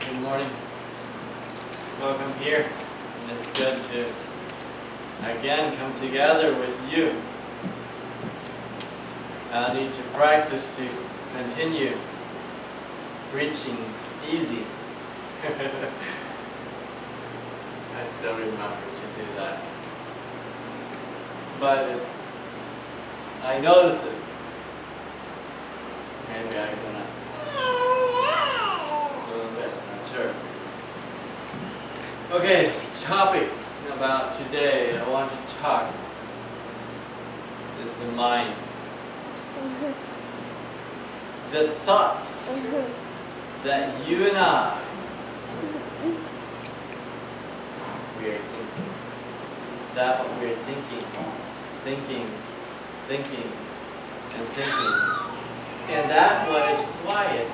Good morning. Welcome here. It's good to again come together with you. I need to practice to continue preaching easy. I still remember to do that. But I notice it. Maybe I'm gonna a little bit, not sure. Okay, topic about today I want to talk is the mind. The thoughts that you and I we are thinking. That what we're thinking, and thinking. And that what is quiet.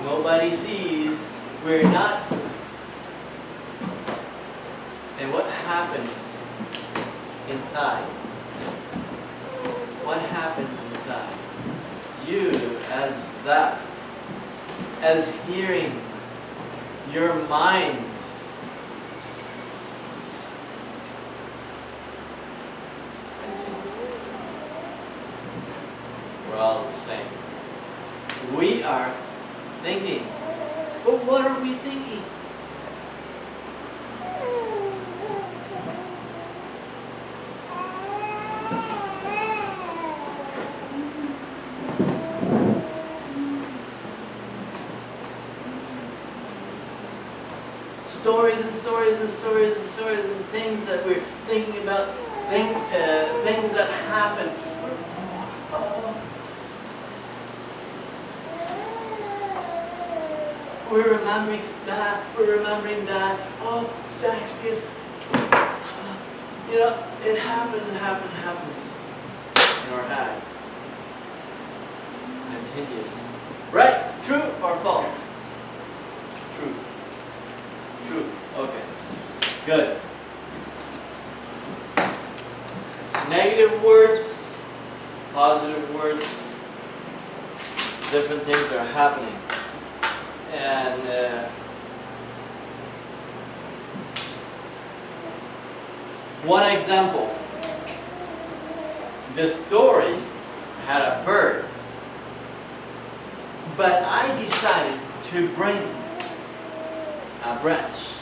Nobody sees. We're not. And what happens inside? What happens inside? You as hearing your minds we're all the same. We are thinking. But what are we thinking? Stories and stories and stories and stories and things that we're thinking about, things that happen. We're remembering that. Oh, that experience. It happens in our head. Continues. Right? True or false? True. True. Okay. Good. Negative words, positive words, different things are happening. And one example. The story had a bird, but I decided to bring a branch.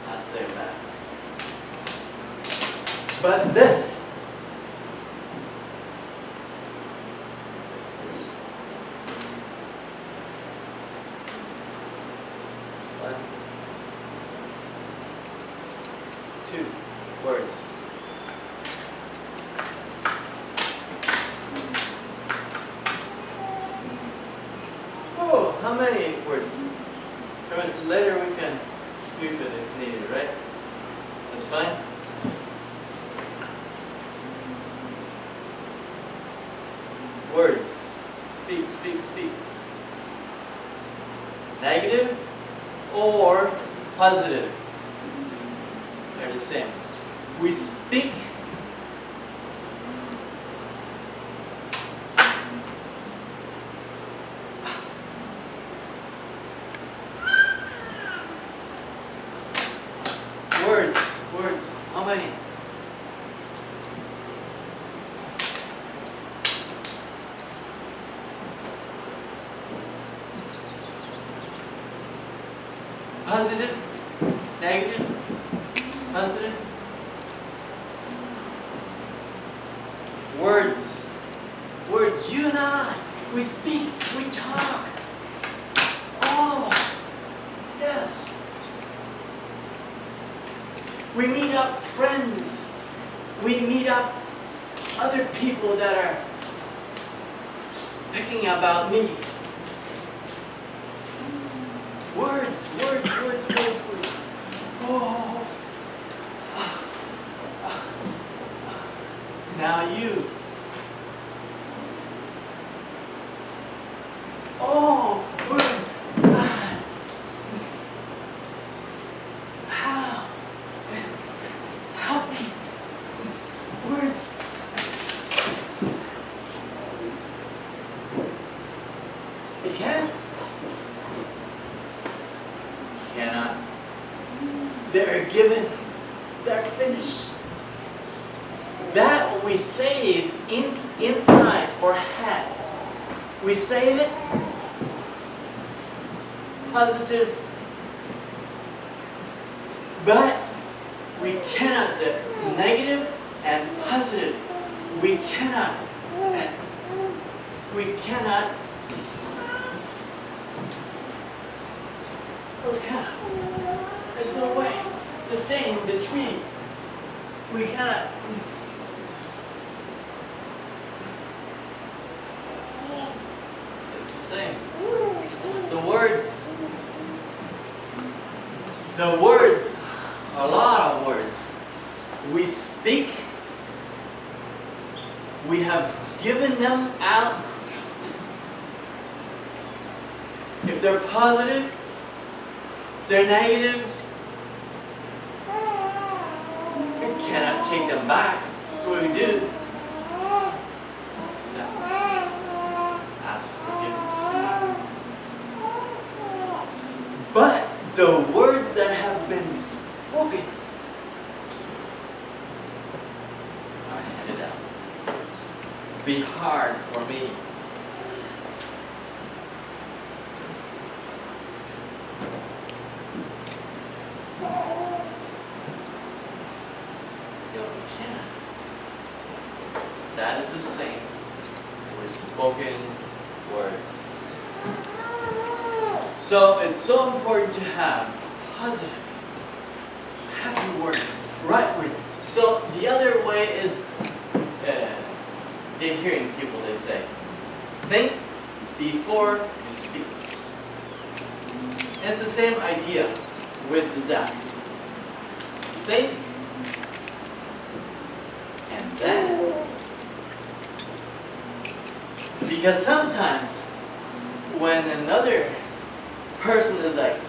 I'll save that. But this one, two words. Oh, how many words? Later we can sweep it if needed, right? That's fine? Words. Speak. Negative or positive. They're the same. We speak words. How many? Positive, negative, positive. Words. You and I, we speak, we talk. All of us. Yes. We meet up friends. We meet up other people that are picking about me. Words. Oh. Now you. Oh, words. How? Help me. Words. they're given, they're finished. That we save inside our head. We save it positive, but we cannot, the negative and positive, we cannot, there's no way. The same, the tree, we cannot. It's the same. The words, a lot of words we speak, we have given them out. If they're positive, if they're negative, we cannot take them back. That's what we do. Except ask forgiveness. But the words that have been spoken are handed out. Be hard for me. That is the same with spoken words. So it's so important to have positive, happy words, right words. So the other way is, they're hearing people, they say, think before you speak. And it's the same idea with the deaf. Think and then. Because sometimes when another person is like,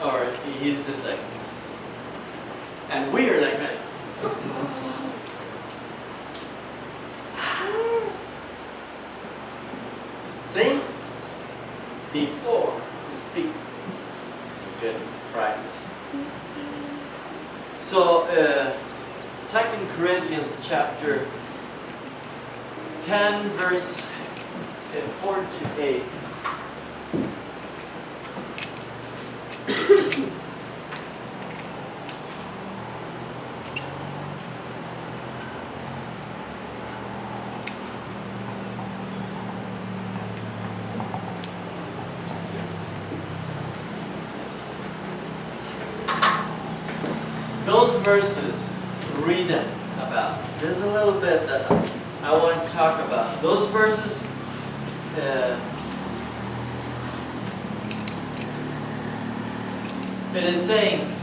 or he's just like, and we're like, think before you speak. It's a good practice. So, 2 Corinthians chapter 10, verse 4 to 8. Those verses, read them about. There's a little bit that I want to talk about. Those verses, it is saying,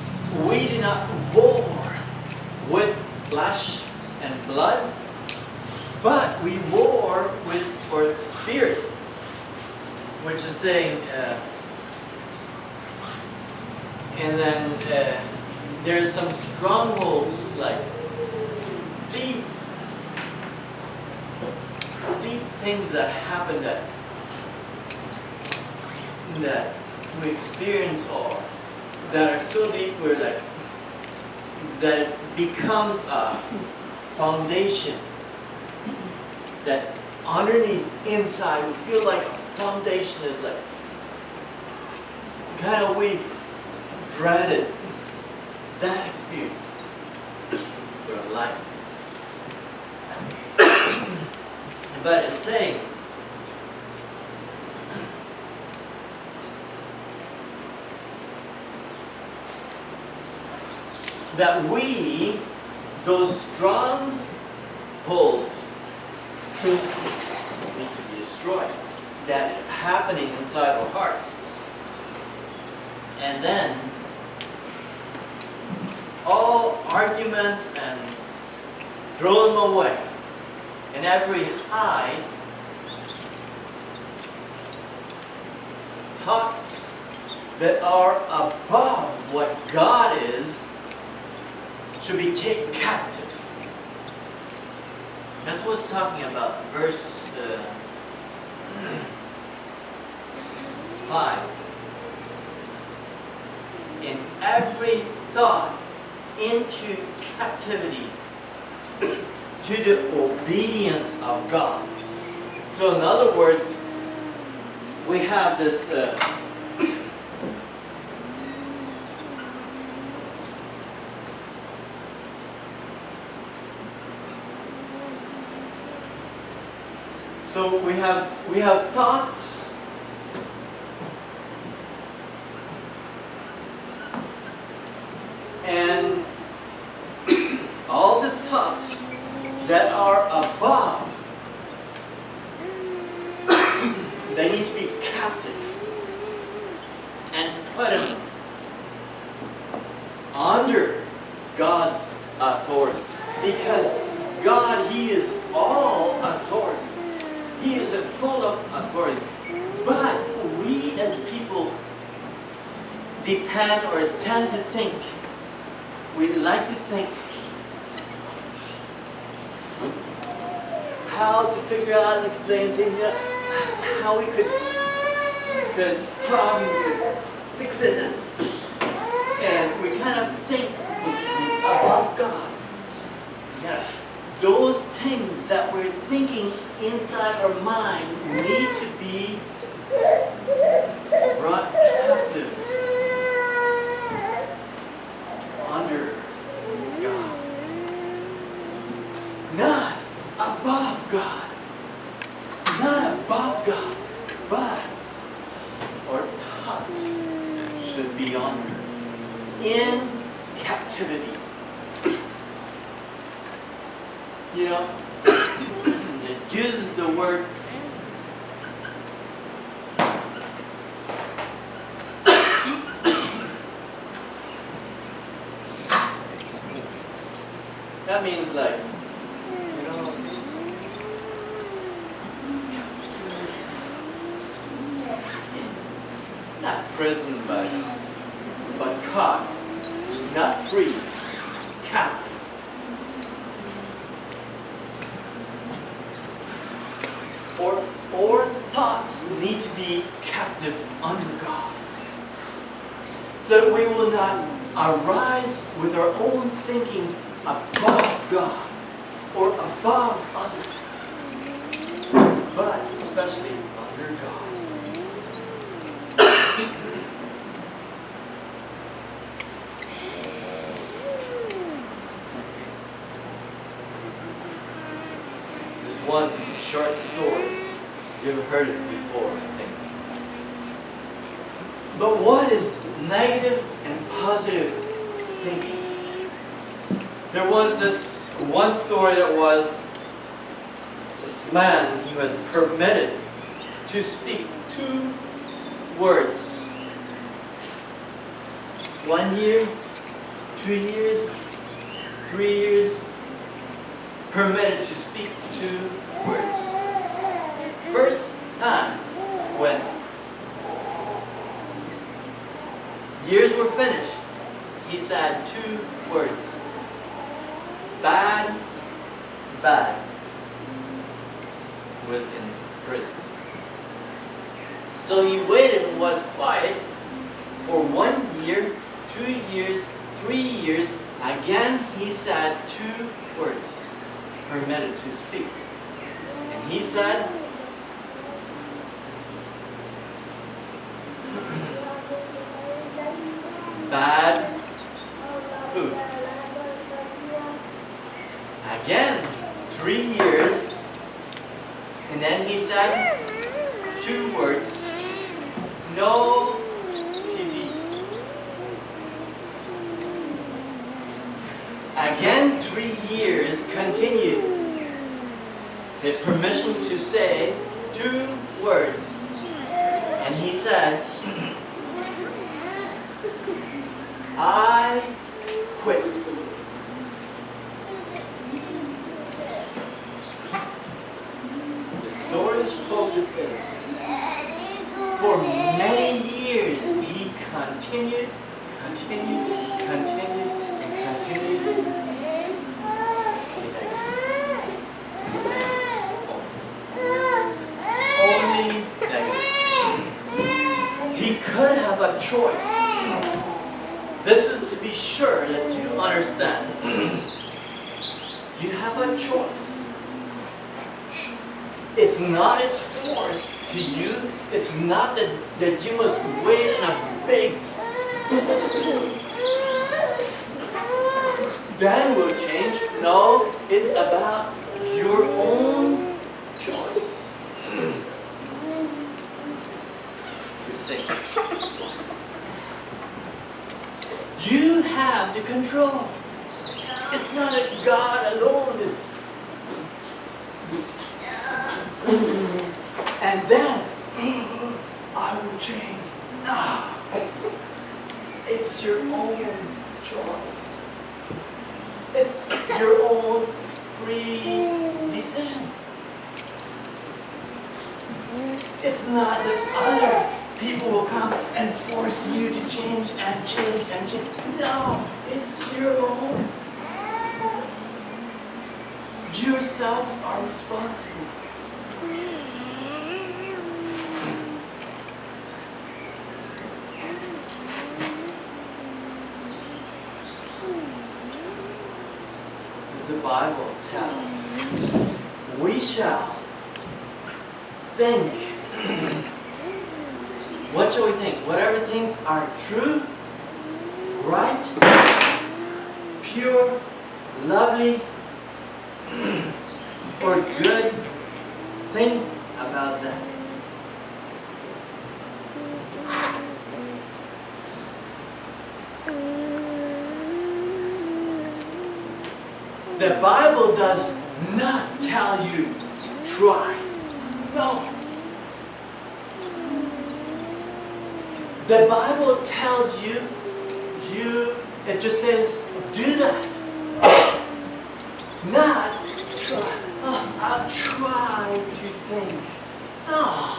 we do not war with flesh and blood, but we war with our spirit, which is saying, and then there's some strongholds, like deep things that happen that we experience, or that are so deep we're like, that it becomes a foundation, that underneath, inside, we feel like a foundation is like kind of weak, dreaded. That experience for life. But it's saying that we, those strongholds, need to be destroyed. That is happening inside our hearts. And then all arguments and throw them away. And every high thoughts that are above what God is should be taken captive. That's what it's talking about. Verse 5. In every thought into captivity to the obedience of God. So in other words, we have this so we have thoughts, and all the thoughts that are above, they need to be captive and put them under God's authority. Because God, He is all authority. He is full of authority. But we as people depend or tend to think, we like to think how to figure out and explain things, how we could fix it, and we kind of think above God. Yeah. Those things that we're thinking inside our mind need to be brought captive under God. Not above God. Not above God. But our thoughts should be under. In captivity. You know, it uses the word that means like, you know, not prison, but caught, not free, captive. Or thoughts need to be captive under God. So we will not arise with our own thinking above God or above others, but especially under God. This one short story, you've heard it before, I think. But what is negative and positive thinking? There was this one story that was this man, he was permitted to speak 2 words. 1 year, 2 years, 3 years, permitted to speak 2 words. First time when years were finished, he said 2 words. Bad, bad. He was in prison. So he waited and was quiet for 1 year, 2 years, 3 years. Again, he said 2 words, permitted to speak. And he said, bad food. Again, 3 years, and then he said 2 words, no TV. Again, 3 years continued. The permission to say 2 words. And he said, I quit. The story's focus is, for many years he continued, and continued. Only negative. He could have a choice This is to be sure that you understand. You have a choice. It's not its force to you. It's not that you must wait in a big then will change. No, it's about your own choice. You think. You have the control. It's not that God alone is. And then I will change. No. It's your own choice. It's your own free decision. It's not that other people will come and force you to change and change and change. No, it's your own. You yourself are responsible. The Bible tells we shall think. What shall we think? Whatever things are true, right, pure, lovely, or good, think about that. The Bible does not tell you try. No. The Bible tells you, it just says, do that. Not try. Oh, I'll try to think. No.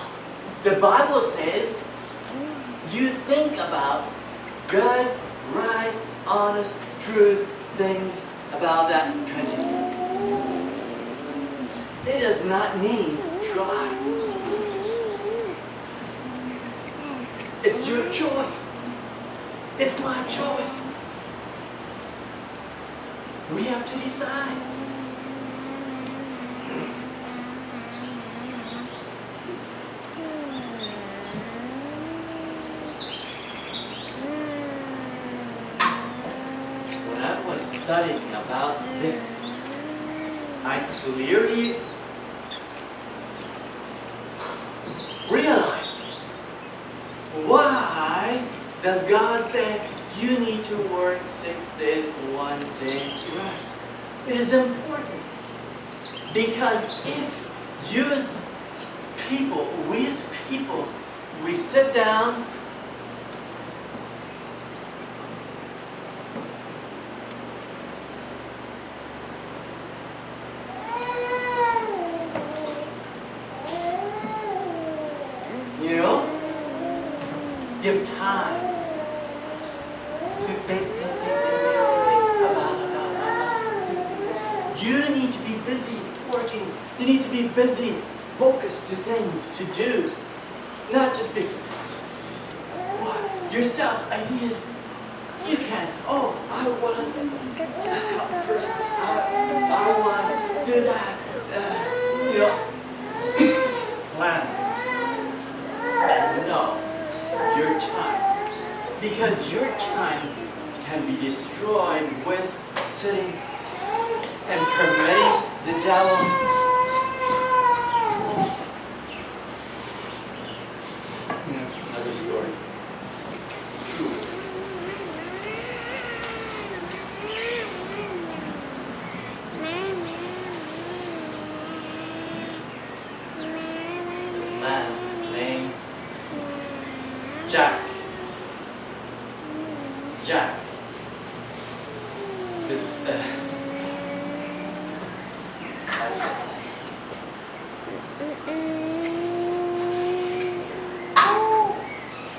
The Bible says, you think about good, right, honest, truth, things about that continue. It does not mean try. It's your choice. It's my choice. We have to decide. When I was studying about this, I clearly realized, why does God say you need to work 6 days, 1 day rest? It is important. Because if you as people, we sit down give time to think about. You need to be busy working. You need to be busy, focused to things to do. Not just be yourself ideas. You can. Oh, I want to help a person. I want to do that. Plan. No. Your time. Because your time can be destroyed with sitting and permitting the devil. Another story. True. This man named Jack. This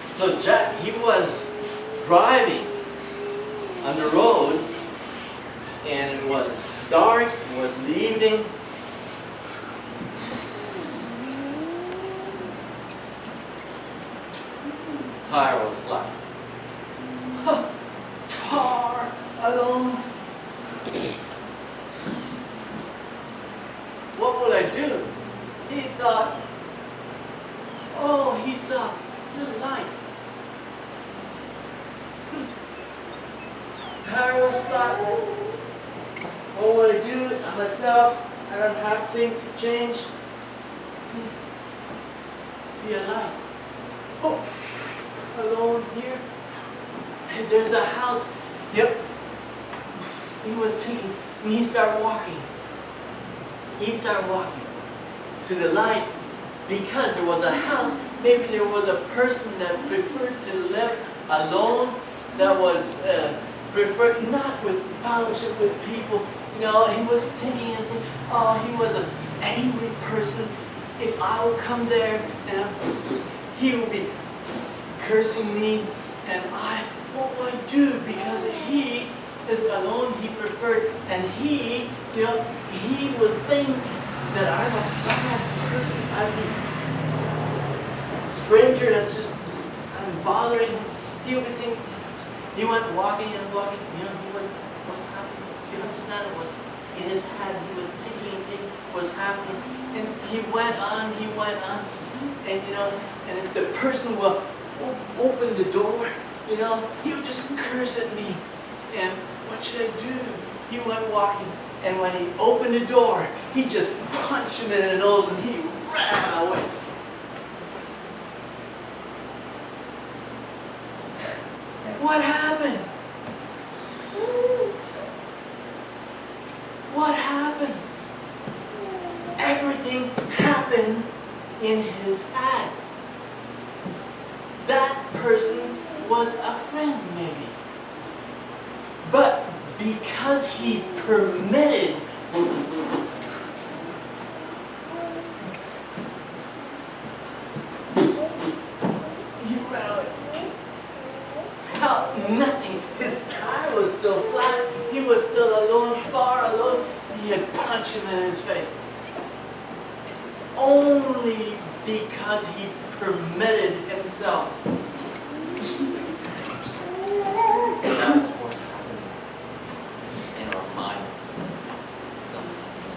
so Jack, he was driving on the road, and it was dark. It was the evening. Tire was flat. far alone. What will I do? He thought, oh, he saw the light. Tire was flat. What will I do? I'm myself. I don't have things to change. See a light. Oh, alone here. Hey, there's a house. Yep. He was thinking, and he started walking. He started walking to the light because there was a house. Maybe there was a person that preferred to live alone, that was preferred not with fellowship with people. You know, he was thinking and thinking, oh, he was an angry person. If I would come there, and he would be cursing me, and what would I do? Because he is alone, he preferred, and he would think that I'm a bad person. I'm the stranger that's just bothering him. He would think, he went walking and walking, he was happening. You understand what was in his head? He was thinking what was happening. And he went on, and if the person will open the door, he would just curse at me. And what should I do? He went walking, and when he opened the door, he just punched him in the nose and he ran away. What happened? What happened? Everything happened in his head. That person was a friend, maybe. But because he permitted he ran away. Felt nothing. His tire was still flat. He was still alone, far alone. He had punched him in his face. Only because he permitted himself. That's what happens in our minds sometimes.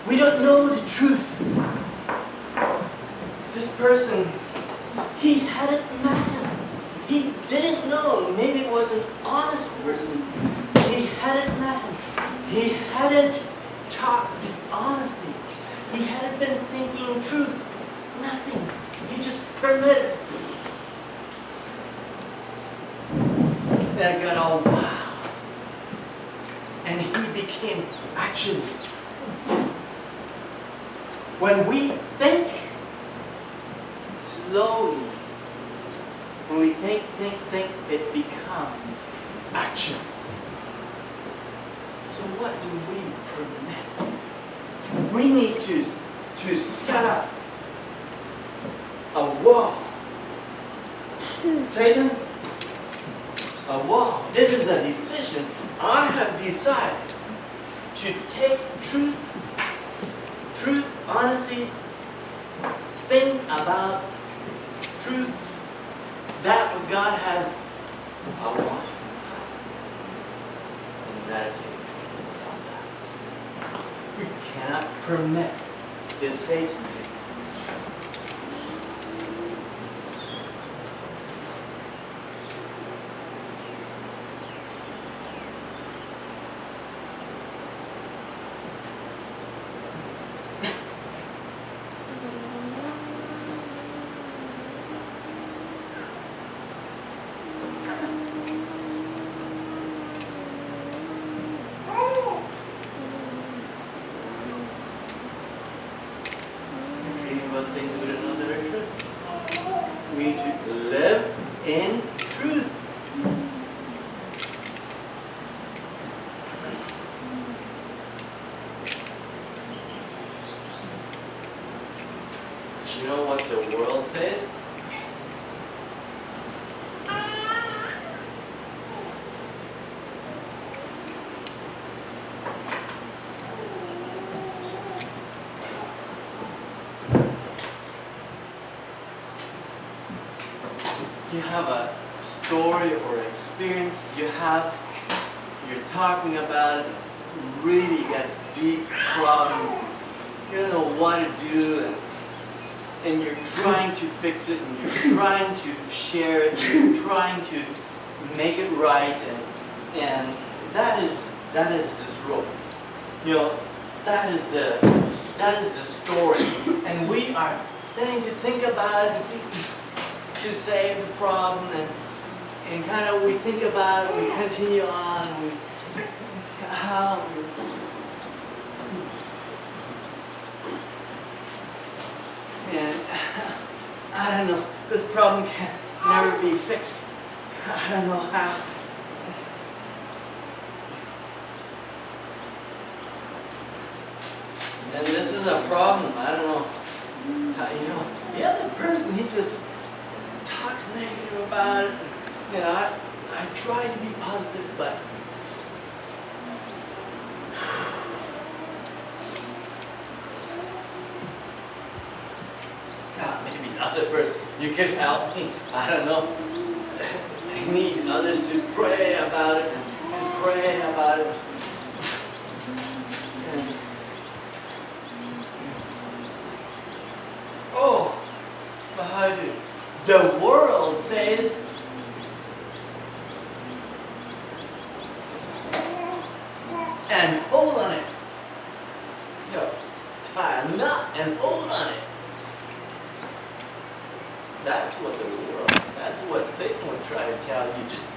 We don't know the truth. This person, he hadn't met him. He didn't know. Maybe it was an honest person. He hadn't met him. He hadn't talked honesty. He hadn't been thinking truth. Nothing. He just permitted. That got all wild. And he became actions. When we think slowly, when we think, it becomes actions. So what do we permit? We need to set up a wall. Satan, a wall. This is a decision. I have decided to take truth, honesty, think about truth, that what God has a wall inside. And meditate about that. We cannot permit this Satan to. One thing to another direction. We need to live in truth. You know what the world says? You have a story or experience you have, you're talking about it, really gets deep problem. You don't know what to do, and you're trying to fix it, and you're trying to share it, and you're trying to make it right, and that is this rope. You know, that is the story, and we are tending to think about it and to say the problem, and kind of we think about it, we continue on, and I don't know, this problem can never be fixed. I don't know how. And this is a problem. I don't know how, the other person, he just talks negative about it. I try to be positive, but maybe the other person, you could help me. I don't know. I need others to pray about it and pray about it. Oh, but how do the world says and hold on it. Tie a knot and hold on it. That's what the world, that's what Satan would try to tell you. Just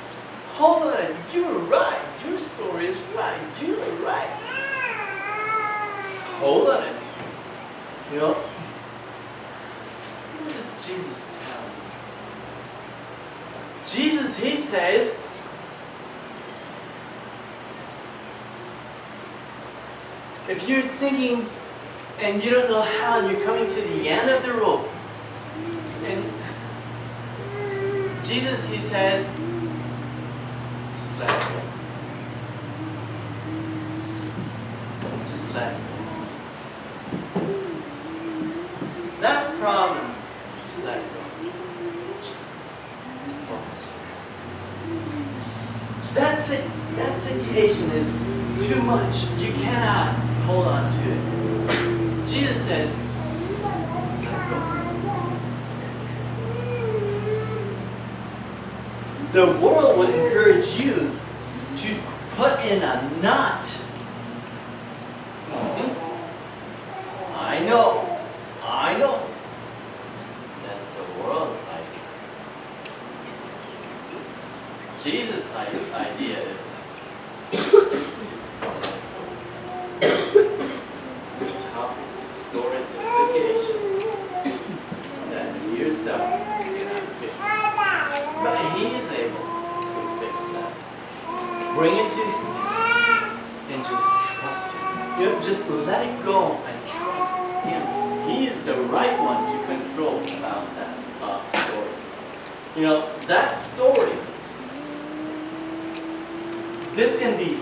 hold on it. You're right. Your story is right. You're right. Hold on it. What does Jesus tell you? Jesus, he says, if you're thinking and you don't know how, you're coming to the end of the rope. And Jesus, he says, just let it go. Just let it go. That problem, just let it go. That's it. That situation is too much. You cannot hold on to it. Jesus says, let it go. The world would encourage you to put in a knot. I know. That's the world's idea. Jesus' idea is to tell the story, it's a situation that you yourself cannot fix. But he is able to fix that. Bring it to him and just trust him. Just let it go and trust him. He is the right one to control about that story. That story, this can be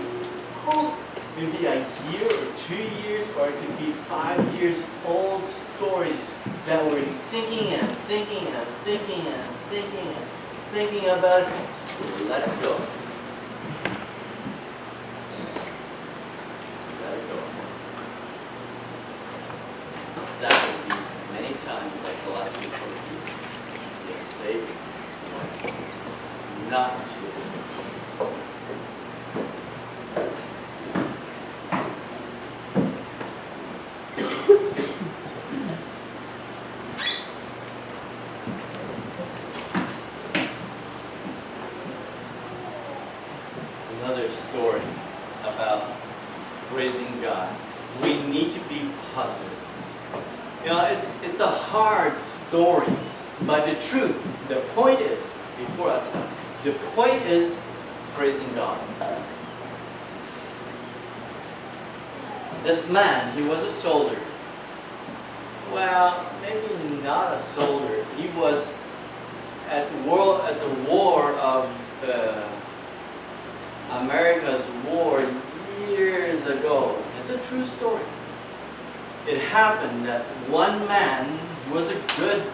maybe a year or 2 years, or it could be 5 years old stories that we're thinking and thinking and thinking and thinking and thinking about it. Let it go. Let it go. That would be many times like the last week for you. Just say not to. Another story about praising God. We need to be positive. It's a hard story, but the truth, the point is, before I tell you, the point is praising God. This man, he was a soldier. Well, maybe not a soldier. He was at the war of America's war years ago. It's a true story. It happened that one man who was a good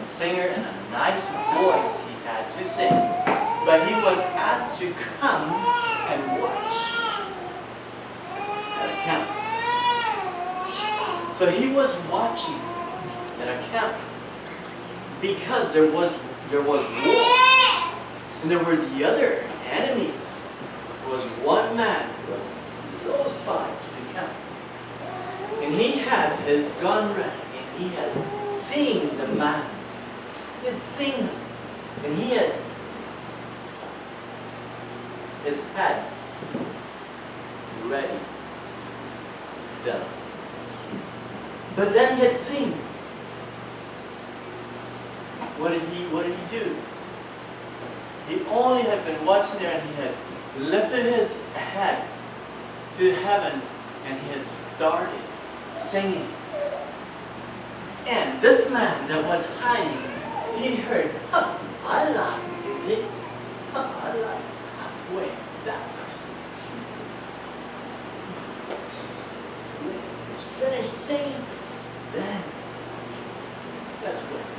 singer and a nice voice he had to sing. but he was asked to come and watch at a camp. So he was watching at a camp because there was war, and there were the other enemies. There was one man who was close by to the camp, and he had his gun ready, and he had seen the man. He had seen him, and he had his head ready, done. But then he had seen. What did he do? He only had been watching there, and he had lifted his head to heaven, and he had started singing. And this man that was hiding, he heard, I like music. I like, wait, that person. He's finished singing. Then, that's what it is.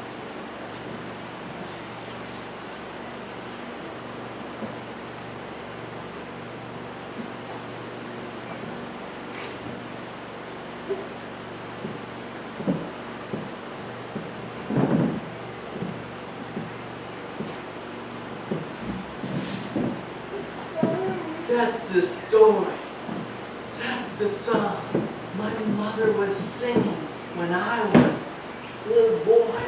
That's the story. That's the song my mother was singing when I was a little boy.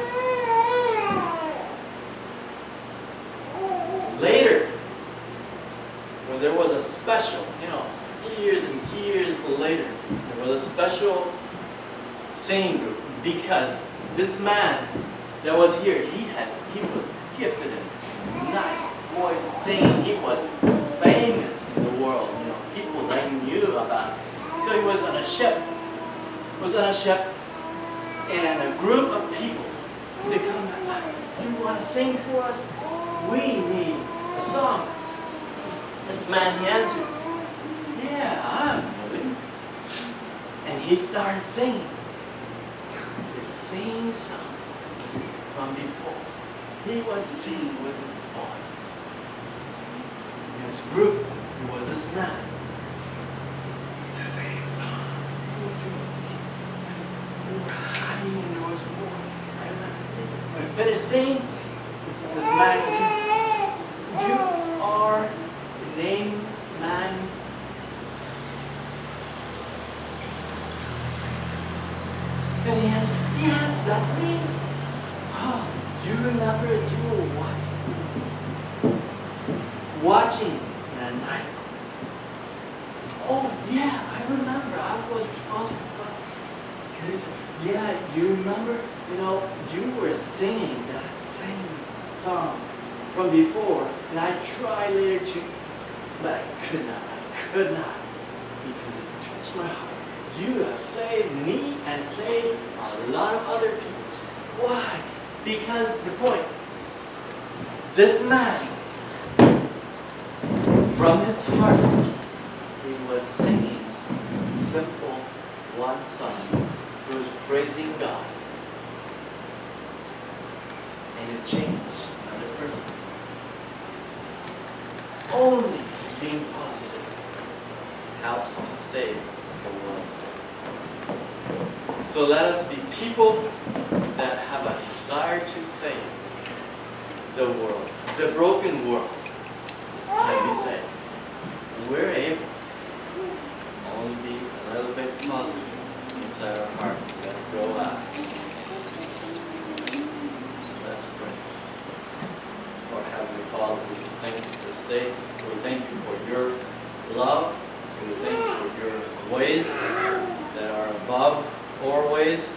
Later, when there was a special, years and years later, there was a special singing group because this man that was here, he was gifted in nice voice singing. He was famous in the world, people that knew about it. So he was on a ship. And a group of people, they come back, you want to sing for us? We need a song. This man, he answered, yeah, I'm willing. And he started singing the same song from before. He was singing with his voice. In his group, it was this man. It's the same song. He was singing. We were hiding and there was war. When I finished singing, this man came. You are the name man. And he answered, yes, that's me. Oh, do you remember you were watching in a night? Oh, yeah, I remember. I was responsible. He said, yeah, you remember? You were singing that same song from before, and I tried later to, but I could not, because it touched my heart. You have saved me and saved a lot of other people. Why? Because the point, this man, from his heart, he was singing simple one song. He was praising God. And it changed another person. Only being positive helps to save the world. So let us be people that have a desire to save the world, the broken world, like we say. And we're able to only be a little bit positive inside our heart. Let's go out. Let's pray. Lord Heavenly Father, we just thank you for this day. We thank you for your love. We thank you for your ways that are above our ways.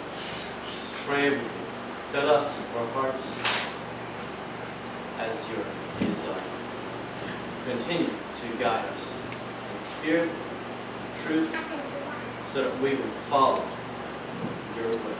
Just pray, fill us, our hearts, as your desire. Continue to guide us in spirit, truth, so that we will follow your way.